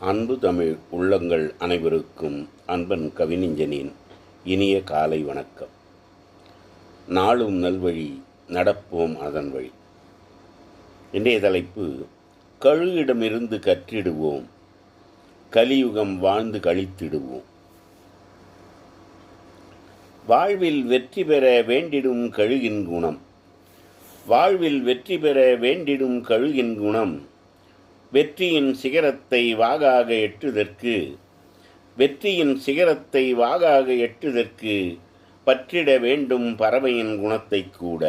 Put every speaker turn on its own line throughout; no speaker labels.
அன்பு தமிழ் உள்ளங்கள் அனைவருக்கும் அன்பன் கவிஞனின் இனிய காலை வணக்கம். நாளும் நல்வழி நடப்போம் அதன் வழி. இன்றைய தலைப்பு, கழுகிடமிருந்து கற்றிடுவோம், கலியுகம் வாழ்ந்து கழித்திடுவோம். வாழ்வில் வெற்றி பெற வேண்டிடும் கழுகின் குணம். வாழ்வில் வெற்றி பெற வேண்டிடும் கழுகின் குணம் வெற்றியின் சிகரத்தை வாகாக எட்டுதற்கு பற்றிட வேண்டும் பறவையின் குணத்தை கூட.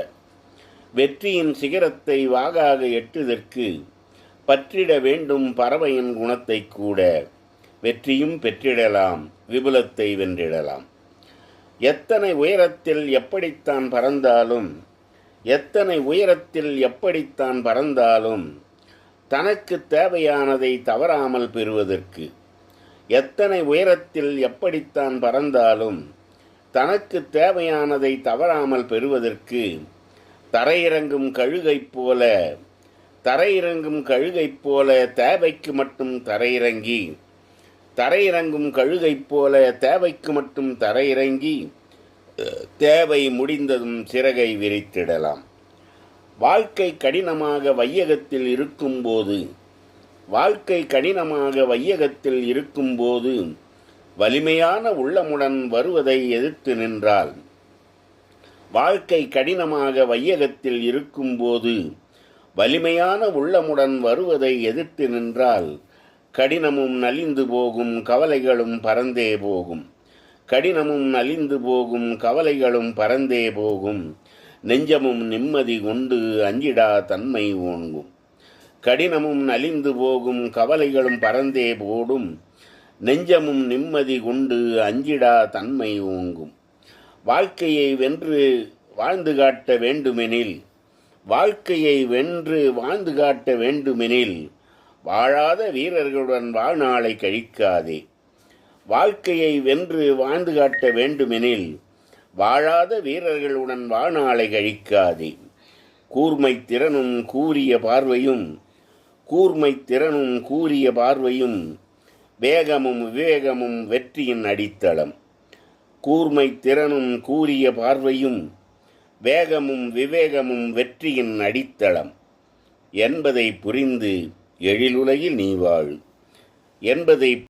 வெற்றியின் சிகரத்தை வாகாக எட்டுதற்கு பற்றிட வேண்டும் பறவையின் குணத்தை கூட. வெற்றியும் பெற்றிடலாம், விபுலத்தை வென்றிடலாம். எத்தனை உயரத்தில் எப்படித்தான் பறந்தாலும் தனக்கு தேவையானதை தவறாமல் பெறுவதற்கு. எத்தனை உயரத்தில் எப்படித்தான் பறந்தாலும் தனக்கு தேவையானதை தவறாமல் பெறுவதற்கு தரையிறங்கும் கழுகைப் போல தேவைக்கு மட்டும் தரையிறங்கி தேவை முடிந்ததும் சிறகை விரித்திடலாம். வாழ்க்கை கடினமாக வையகத்தில் இருக்கும்போது வலிமையான உள்ளமுடன் வருவதை எதிர்த்து நின்றால் கடினமும் நலிந்து போகும், கவலைகளும் பறந்தே போகும். நெஞ்சமும் நிம்மதி கொண்டு அஞ்சிடா தன்மை ஓங்கும். கடினமும் நலிந்து போகும், கவலைகளும் பறந்தே போடும். நெஞ்சமும் நிம்மதி கொண்டு அஞ்சிடா தன்மை ஓங்கும். வாழ்க்கையை வென்று வாழ்ந்து காட்ட வேண்டுமெனில் வாழாத வீரர்களுடன் வாழ்நாளை கழிக்காதே. வாழ்க்கையை வென்று வாழ்ந்து காட்ட வேண்டுமெனில் வாழாத வீரர்களுடன் வாழ்நாளை கழிக்காதே. கூர்மை திறனும் கூறிய பார்வையும் வேகமும் விவேகமும் வெற்றியின் அடித்தளம். கூர்மை திறனும் கூறிய பார்வையும் வேகமும் விவேகமும் வெற்றியின் அடித்தளம் என்பதை புரிந்து எழிலுலகில் நீ வாழ் என்பதை